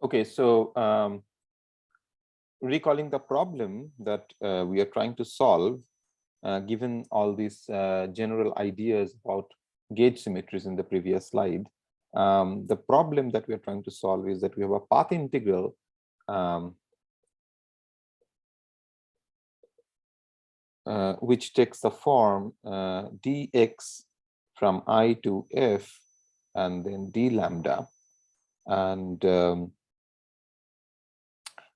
Okay, so recalling the problem that we are trying to solve, given all these general ideas about gauge symmetries in the previous slide, the problem that we are trying to solve is that we have a path integral which takes the form dx from I to f and then d lambda,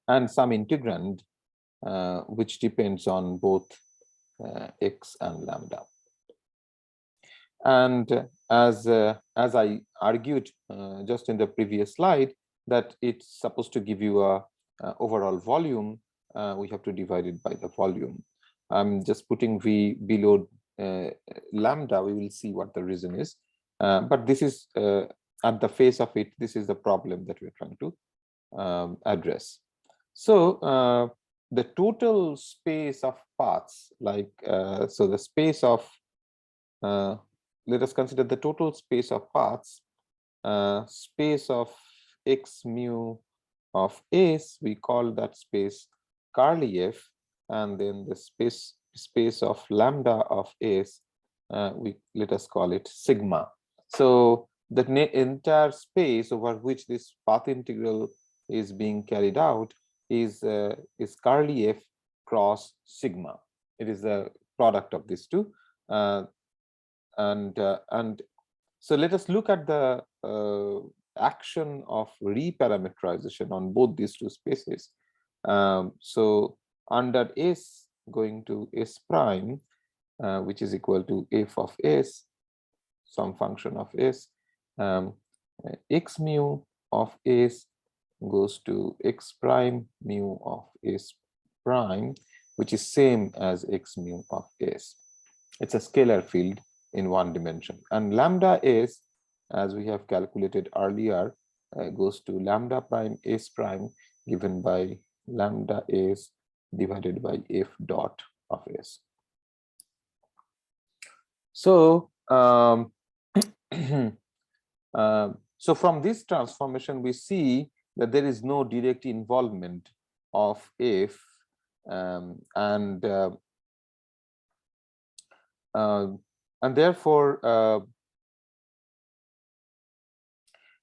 and some integrand which depends on both x and lambda. And as I argued just in the previous slide, that it's supposed to give you a overall volume, we have to divide it by the volume. I'm just putting v below lambda. We will see what the reason is, but this is at the face of it, this is the problem that we're trying to address. So the total space of paths, like so the space of let us consider the total space of paths, space of x mu of S, we call that space curly f, and then the space of lambda of S, let us call it sigma. So the entire space over which this path integral is being carried out is curly f cross sigma. It is the product of these two. And so let us look at the action of reparameterization on both these two spaces. So under S going to S prime, which is equal to f of S, some function of S, x mu of S goes to x prime mu of S prime, which is same as x mu of S. It's a scalar field in one dimension, and lambda S, as we have calculated earlier, goes to lambda prime S prime given by lambda S divided by f dot of S. So so from this transformation we see that there is no direct involvement of f, and therefore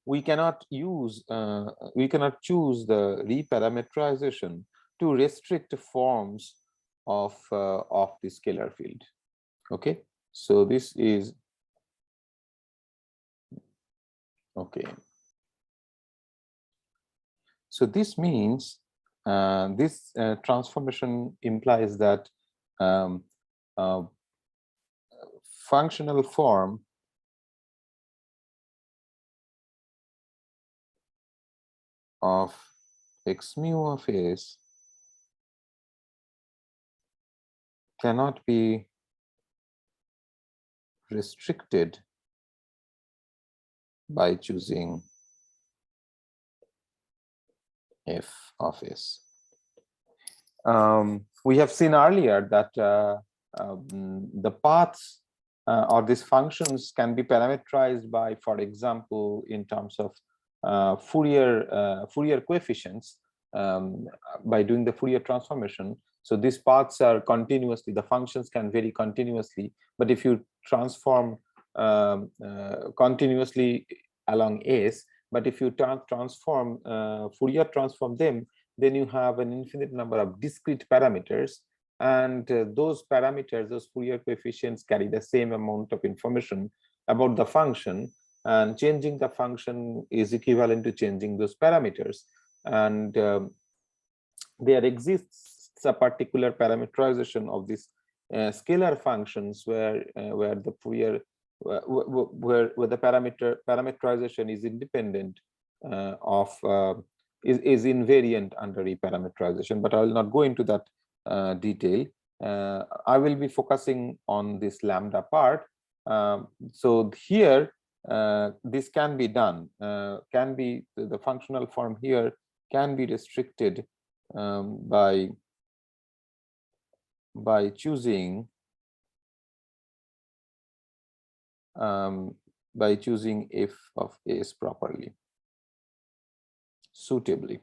we cannot choose the reparameterization to restrict forms of the scalar field. Okay, so this is okay. So this means this transformation implies that functional form of x mu of S cannot be restricted by choosing f of S. We have seen earlier that the paths or these functions can be parameterized by, for example, in terms of Fourier coefficients, by doing the Fourier transformation. So these paths are continuously, the functions can vary continuously, but if you transform continuously along S, but if you transform Fourier transform them, then you have an infinite number of discrete parameters, and those parameters, those Fourier coefficients, carry the same amount of information about the function, and changing the function is equivalent to changing those parameters. And there exists a particular parameterization of these scalar functions where the Fourier where the parameterization is independent is invariant under reparameterization, but I will not go into that detail. I will be focusing on this lambda part. So here this can be done, can be the functional form here can be restricted by choosing f of S properly. suitably.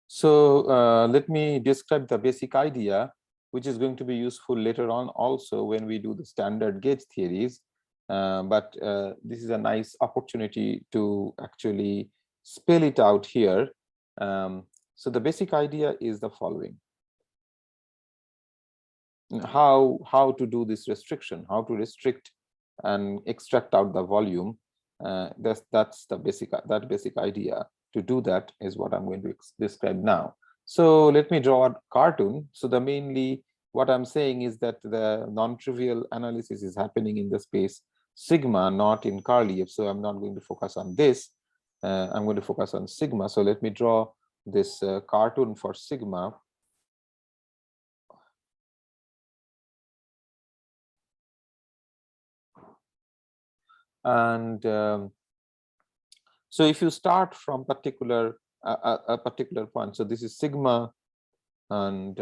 So let me describe the basic idea, which is going to be useful later on also when we do the standard gauge theories. But this is a nice opportunity to actually spell it out here. So the basic idea is the following. How to do this restriction, how to restrict and extract out the volume. That's the basic idea. To do that is what I'm going to describe now. So let me draw a cartoon. So the mainly what I'm saying is that the non-trivial analysis is happening in the space sigma, not in curly F. So I'm not going to focus on this. I'm going to focus on sigma. So let me draw this cartoon for sigma. And so if you start from a particular point, so this is sigma, and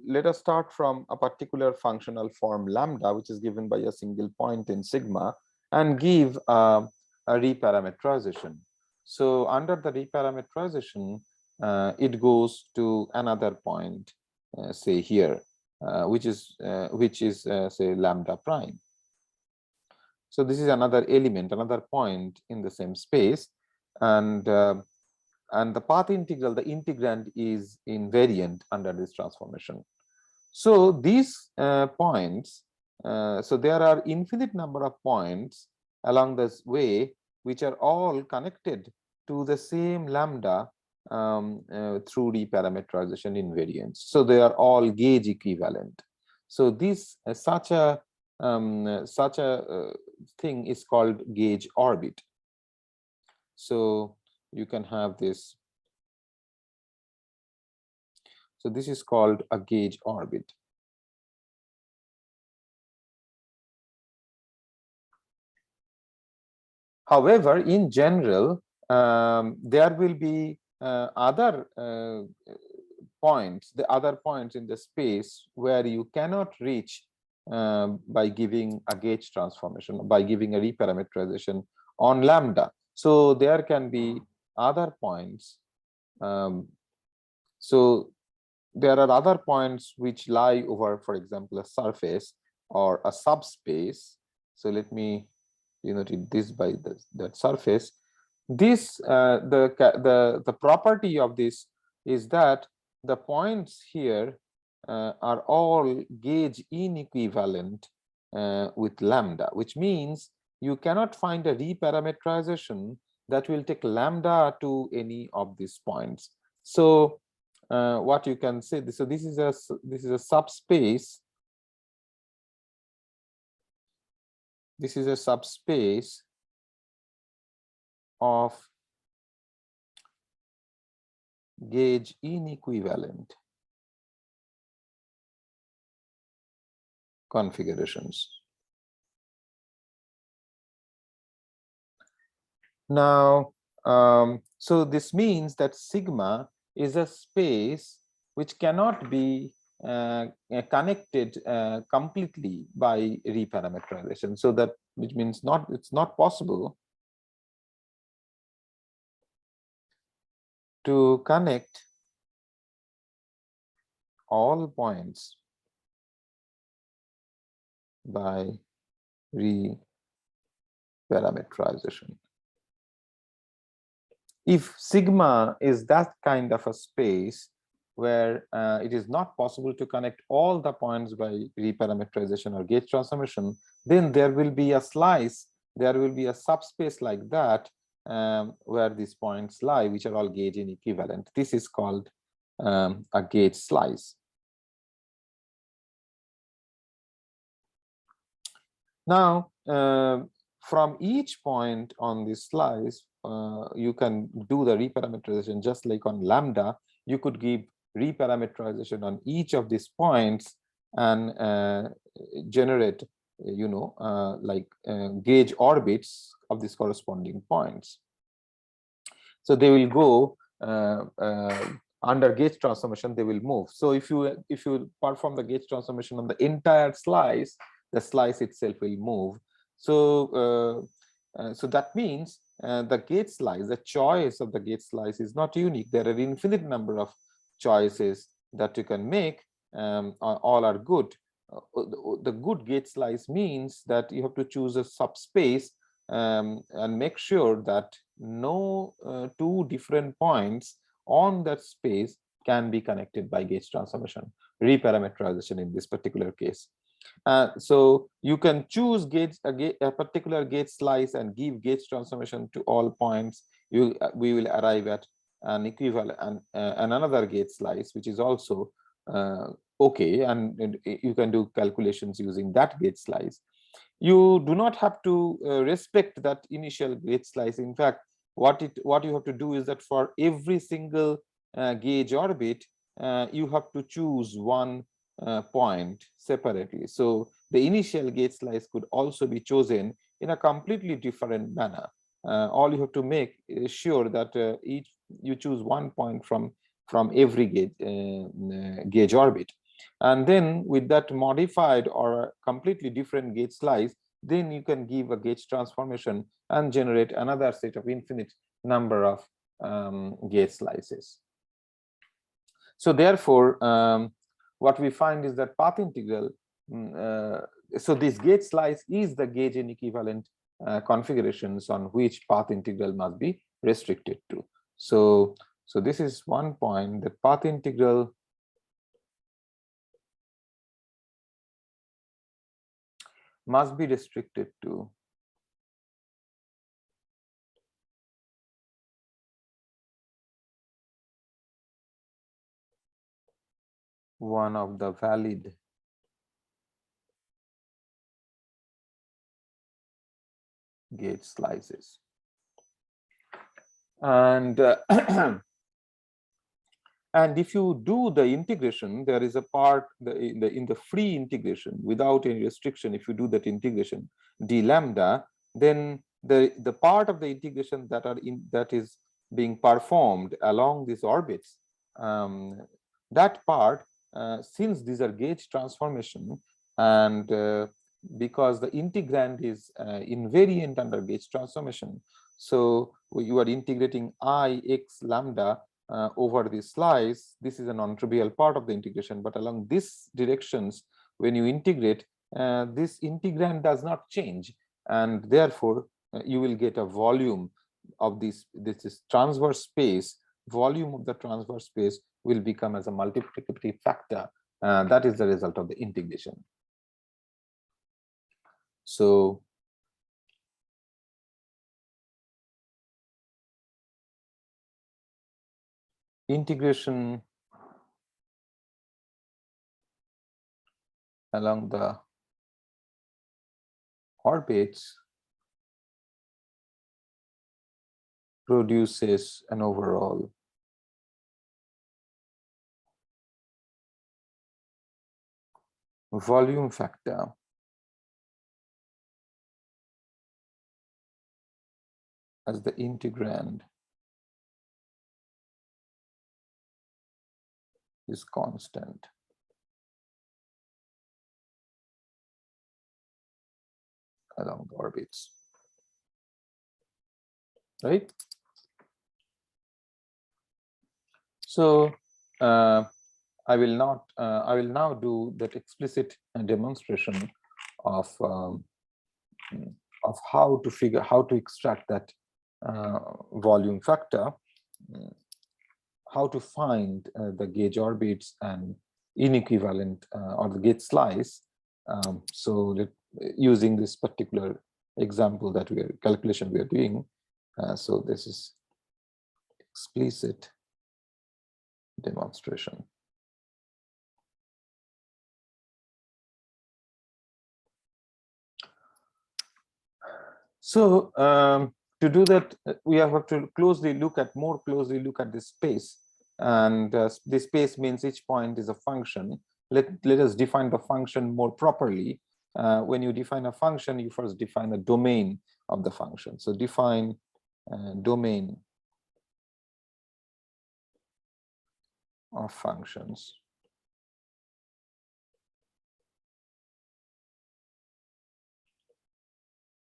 let us start from a particular functional form lambda, which is given by a single point in sigma, and give a reparametrization. So under the reparametrization, it goes to another point, say here, which is say lambda prime. So this is another element, another point in the same space, and the path integral, the integrand is invariant under this transformation. So these points, so there are infinite number of points along this way which are all connected to the same lambda through reparametrization invariance. So they are all gauge equivalent. So this such a thing is called gauge orbit. So you can have this. So this is called a gauge orbit. However, in general, there will be other points, the other points in the space where you cannot reach by giving a gauge transformation, by giving a reparametrization on lambda. So there can be other points. So there are other points which lie over, for example, a surface or a subspace. So let me denote this by that surface. This the property of this is that the points here are all gauge inequivalent with lambda, which means you cannot find a reparametrization that will take lambda to any of these points. So what you can say, so this is a subspace. This is a subspace of gauge inequivalent configurations. Now, so this means that sigma is a space which cannot be connected completely by reparametrization. So that, which means it's not possible to connect all points by reparametrization. If sigma is that kind of a space where it is not possible to connect all the points by reparametrization or gauge transformation, then there will be a slice, there will be a subspace like that where these points lie, which are all gauge inequivalent. This is called a gauge slice. Now, from each point on this slice, you can do the reparametrization just like on lambda. You could give reparametrization on each of these points and generate, gauge orbits of these corresponding points. So they will go under gauge transformation, they will move. So if you perform the gauge transformation on the entire slice, the slice itself will move. So so that means the gauge slice, the choice of the gauge slice is not unique. There are infinite number of choices that you can make. All are good. The good gauge slice means that you have to choose a subspace and make sure that no two different points on that space can be connected by gauge transformation, reparameterization in this particular case. So you can choose a particular gauge slice and give gauge transformation to all points. We will arrive at an equivalent and another gauge slice, which is also okay, and you can do calculations using that gauge slice. You do not have to respect that initial gauge slice. In fact, what you have to do is that for every single gauge orbit, you have to choose one point separately. So the initial gauge slice could also be chosen in a completely different manner. All you have to make is sure that you choose one point from every gauge orbit. And then with that modified or a completely different gauge slice, then you can give a gauge transformation and generate another set of infinite number of gauge slices. So therefore, what we find is that path integral, so this gauge slice is the gauge inequivalent configurations on which path integral must be restricted to. So this is one point, that path integral must be restricted to one of the valid gauge slices. And and if you do the integration, there is a part in the free integration without any restriction. If you do that integration d lambda, then the part of the integration that is being performed along these orbits, that part, since these are gauge transformation, and because the integrand is invariant under gauge transformation, so you are integrating I x lambda over this slice. This is a non-trivial part of the integration, but along these directions, when you integrate, this integrand does not change, and therefore you will get a volume of this is transverse space. Volume of the transverse space will become as a multiplicative factor. That is the result of the integration. So integration along the orbits produces an overall volume factor as the integrand is constant. Along the orbits, right? So I will now do that explicit demonstration of how to extract that volume factor, how to find the gauge orbits and inequivalent or the gauge slice. So that using this particular example that calculation we are doing. So this is explicit demonstration. So to do that, we have to more closely look at this space, and this space means each point is a function. let us define the function more properly. When you define a function, you first define the domain of the function. So define domain of functions.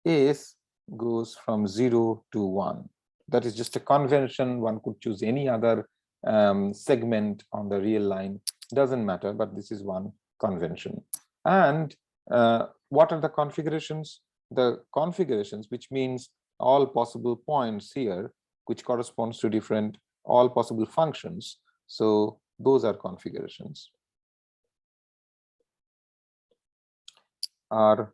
S goes from 0 to 1. That is just a convention. One could choose any other segment on the real line, doesn't matter, but this is one convention. And what are the configurations? The configurations, which means all possible points here, which corresponds to different all possible functions. So those are configurations. Are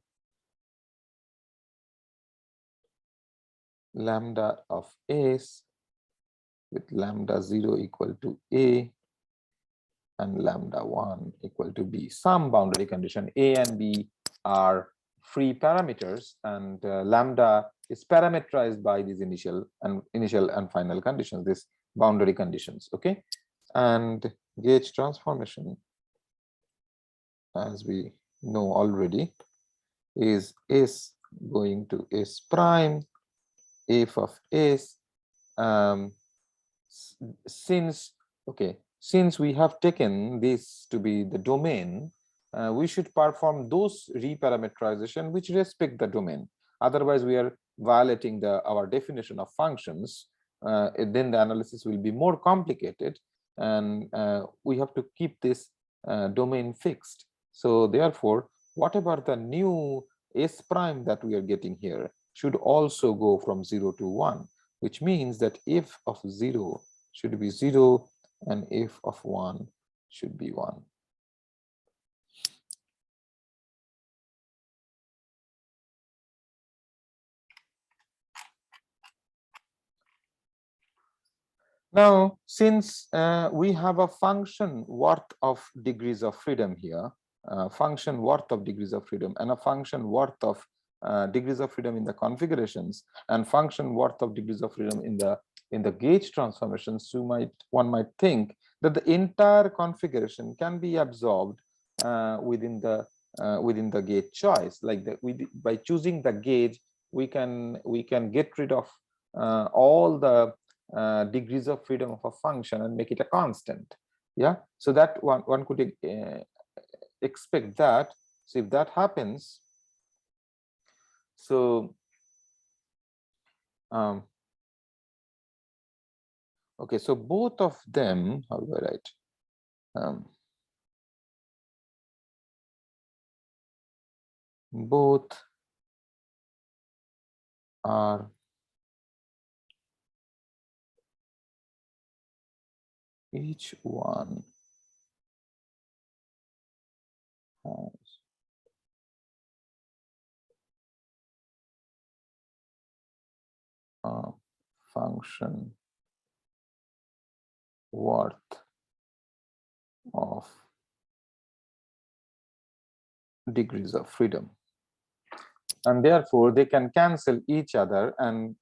lambda of S with lambda 0 equal to A and lambda 1 equal to B. Some boundary condition A and B are free parameters, and lambda is parameterized by these initial and final conditions, these boundary conditions. Okay, and gauge transformation, as we know already, is S going to S prime f of S. Since we have taken this to be the domain, we should perform those reparameterization which respect the domain. Otherwise, we are violating our definition of functions. Then the analysis will be more complicated, and we have to keep this domain fixed. So therefore, whatever the new S prime that we are getting here should also go from 0 to 1, which means that f of 0 should be 0 and f of 1 should be 1. Now, since we have a function worth of degrees of freedom here, function worth of degrees of freedom, and a function worth of degrees of freedom in the configurations, and function worth of degrees of freedom in the gauge transformations, one might think that the entire configuration can be absorbed within the gauge choice. Like by choosing the gauge, we can get rid of all the degrees of freedom of a function and make it a constant. Yeah, so that one could expect that. So if that happens, so okay, so both of them, how do I write? Both are each one has a function worth of degrees of freedom, and therefore they can cancel each other, and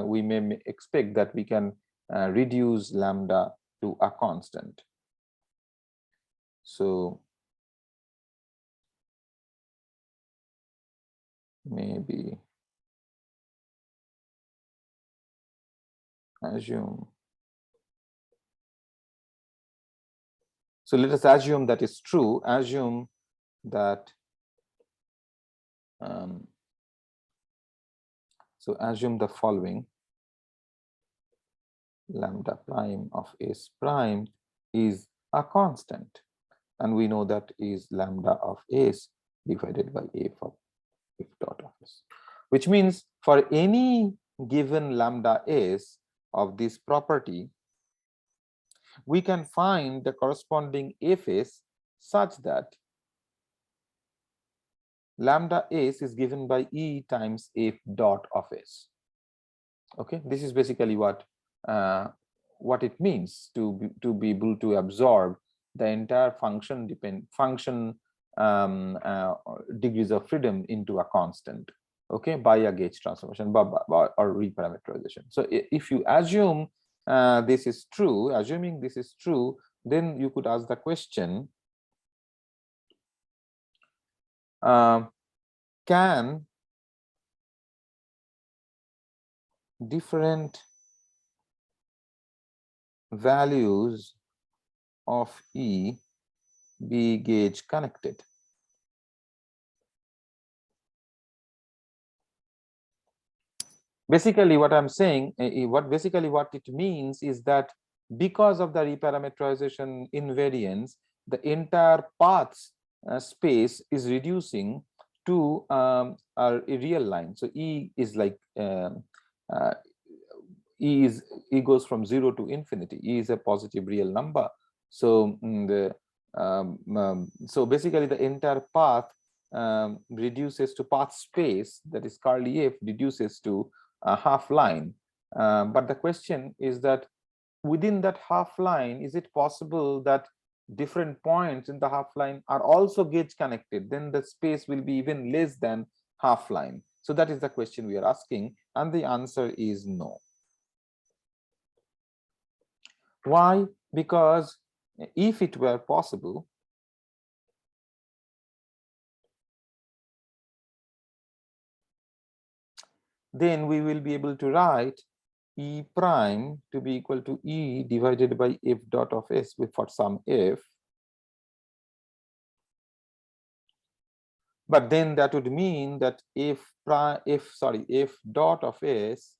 we may expect that we can reduce lambda to a constant. So maybe assume, so let us assume that is true. Assume that so assume the following: lambda prime of S prime is a constant, and we know that is lambda of S divided by f of f dot of S, which means for any given lambda S of this property, we can find the corresponding fs such that lambda S is given by E times f dot of S. Okay, this is basically what it means to be able to absorb the entire function degrees of freedom into a constant, okay, by a gauge transformation or reparameterization. So if you assume this is true, assuming this is true, then you could ask the question, Can different values of E be gauge connected? Basically, what I'm saying, what it means is that because of the reparameterization invariance, the entire paths space is reducing to a real line. So E is like uh, E goes from 0 to infinity. E is a positive real number. So so basically the entire path reduces to path space, that is curly F reduces to a half line. But the question is that within that half line, is it possible that different points in the half line are also gauge connected? Then the space will be even less than half line. So that is the question we are asking, and the answer is no. Why? Because if it were possible, then we will be able to write E prime to be equal to E divided by F dot of S for some F. But then that would mean that F dot of S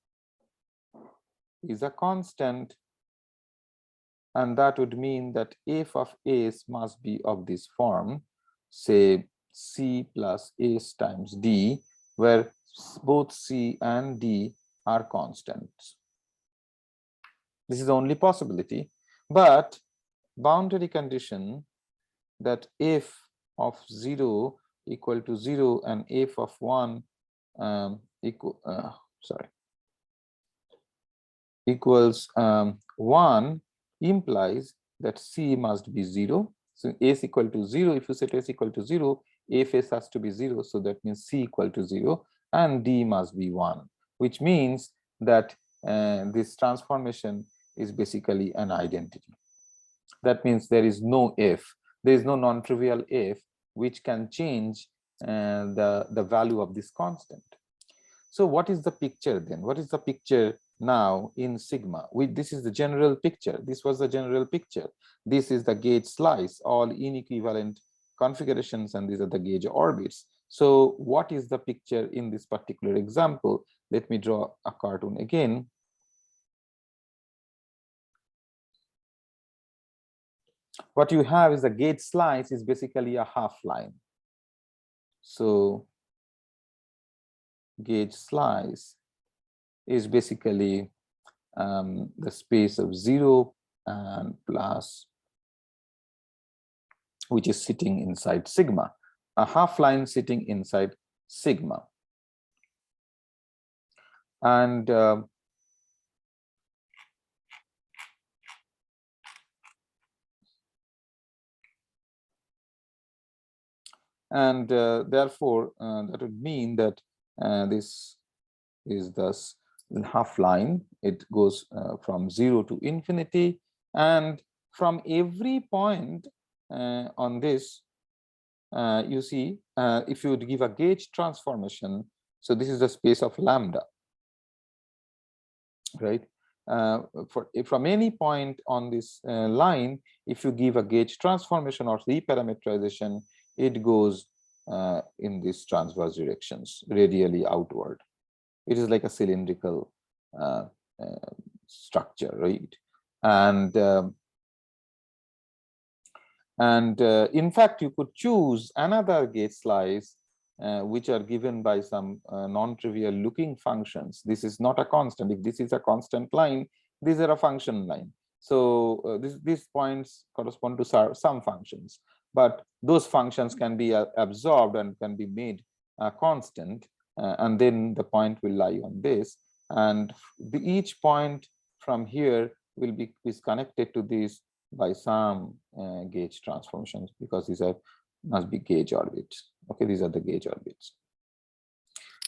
is a constant, and that would mean that F of S must be of this form, say C plus S times D, where both C and D are constants. This is the only possibility, but boundary condition that F of 0 equal to 0 and F of 1 equals 1 implies that C must be 0. So S equal to 0, if you set S equal to 0, Fs has to be 0, so that means C equal to 0, and D must be 1, which means that this transformation is basically an identity. That means there is no F, there is no non-trivial F which can change the value of this constant. So what is the picture then? What is the picture now in sigma? This is the general picture. This was the general picture. This is the gauge slice, all inequivalent configurations, and these are the gauge orbits. So what is the picture in this particular example? Let me draw a cartoon again. What you have is the gauge slice is basically a half line. So gauge slice is basically the space of 0 and plus, which is sitting inside sigma, a half line sitting inside sigma. And therefore that would mean that this is thus half line. It goes from 0 to infinity, and from every point on this, you see, if you would give a gauge transformation, so this is the space of lambda, right? From any point on this line, if you give a gauge transformation or reparameterization, it goes in these transverse directions, radially outward. It is like a cylindrical structure, right? And in fact, you could choose another gauge slice which are given by some non-trivial looking functions. This is not a constant. If this is a constant line, these are a function line. So these points correspond to some functions, but those functions can be absorbed and can be made constant, and then the point will lie on this, and each point from here will be connected to this by some gauge transformations, because these are must be gauge orbits. Okay, these are the gauge orbits.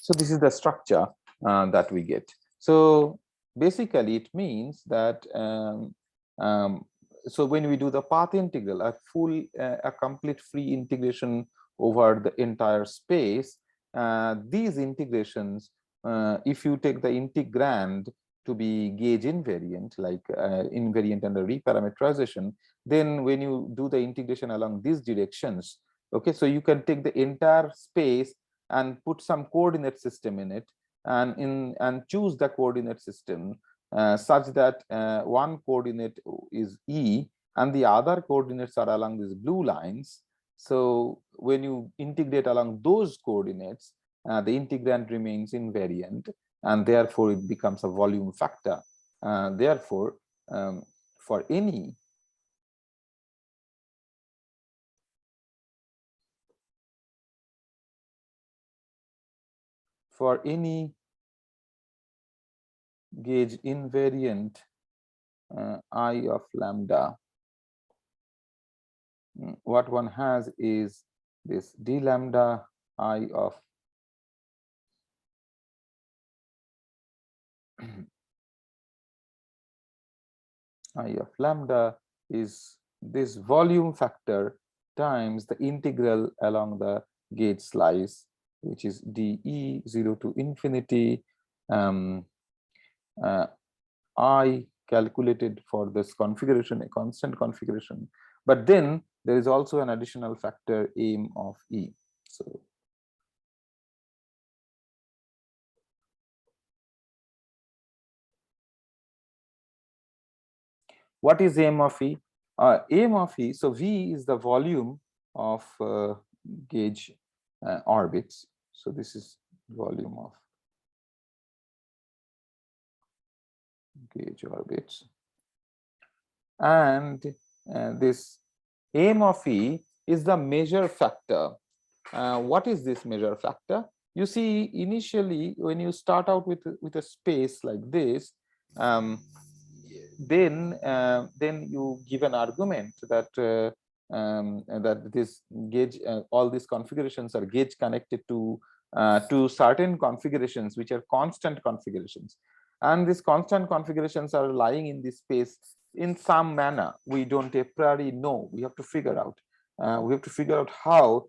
So this is the structure that we get. So basically it means that so when we do the path integral, a complete free integration over the entire space, these integrations, if you take the integrand to be gauge invariant, like invariant under reparameterization, then when you do the integration along these directions, okay, so you can take the entire space and put some coordinate system in it, and choose the coordinate system such that one coordinate is E and the other coordinates are along these blue lines. So when you integrate along those coordinates, the integrand remains invariant, and therefore it becomes a volume factor. Therefore, for any gauge invariant I of lambda, what one has is this d lambda I of I of lambda is this volume factor times the integral along the gauge slice, which is dE 0 to infinity I calculated for this configuration, a constant configuration. But then there is also an additional factor m of E. So what is m of E? M of E, so V is the volume of gauge orbits. So this is volume of gauge orbits. And this m of E is the measure factor. What is this measure factor? You see, initially, when you start out with a space like this, then you give an argument that that this gauge, all these configurations are gauge connected to certain configurations which are constant configurations, and these constant configurations are lying in this space in some manner. We don't a priori know. We have to figure out. We have to figure out how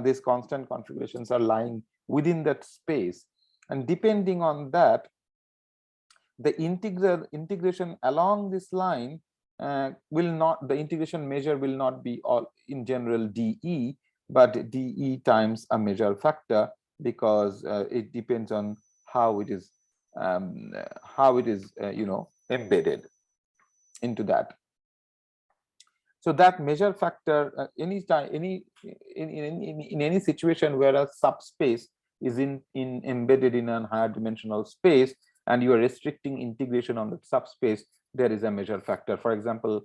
these constant configurations are lying within that space, and depending on that, the integration along this line will not, the integration measure will not be all in general dE, but dE times a measure factor, because it depends on how it is embedded into that. So that measure factor, in any situation where a subspace is embedded in a higher dimensional space, and you are restricting integration on the subspace, there is a measure factor. For example,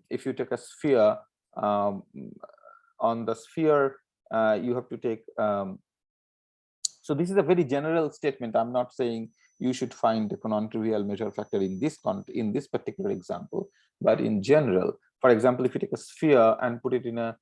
if you take a sphere, on the sphere, you have to take. So this is a very general statement. I'm not saying you should find a non-trivial measure factor in this particular example, but in general, for example, if you take a sphere and put it in a,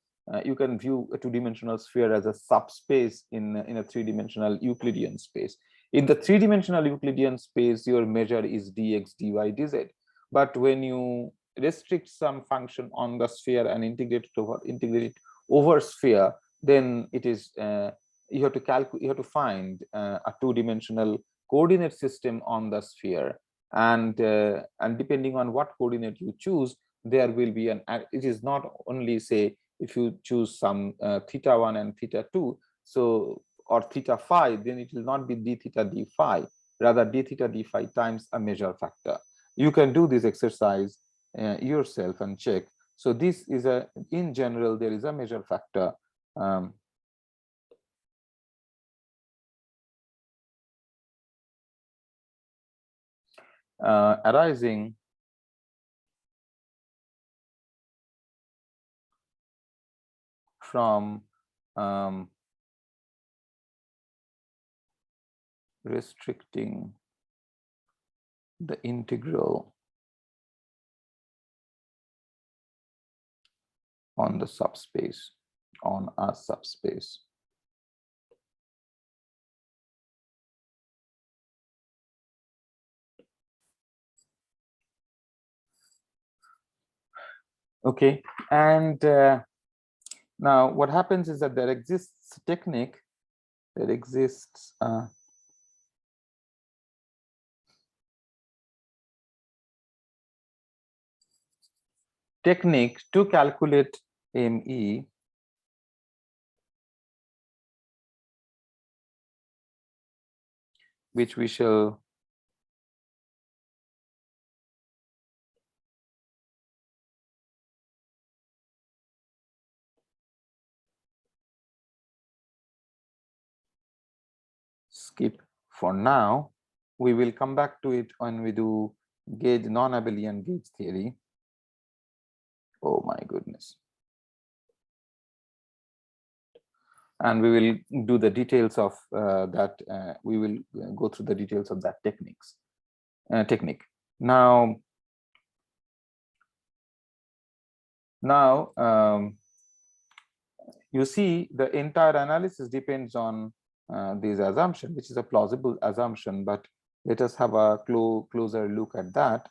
you can view a two-dimensional sphere as a subspace in a three-dimensional Euclidean space. In the three-dimensional Euclidean space, your measure is dx, dy, dz. But when you restrict some function on the sphere and integrate it over sphere, then it is you have to calculate. You have to find a two-dimensional coordinate system on the sphere, and depending on what coordinate you choose, there will be an. It is not only, say, if you choose some theta1 and theta2, so, or theta phi, then it will not be d theta d phi, rather d theta d phi times a measure factor. You can do this exercise yourself and check. So this is a, in general, there is a measure factor arising from restricting the integral on the subspace, on a subspace. Okay, and Now, what happens is that there exists technique, technique to calculate ME which we shall skip for now. We will come back to it when we do gauge non-abelian gauge theory. Oh my goodness. And we will do the details of that. We will go through the details of that technique. Now, you see the entire analysis depends on this assumption, which is a plausible assumption, but let us have a closer look at that.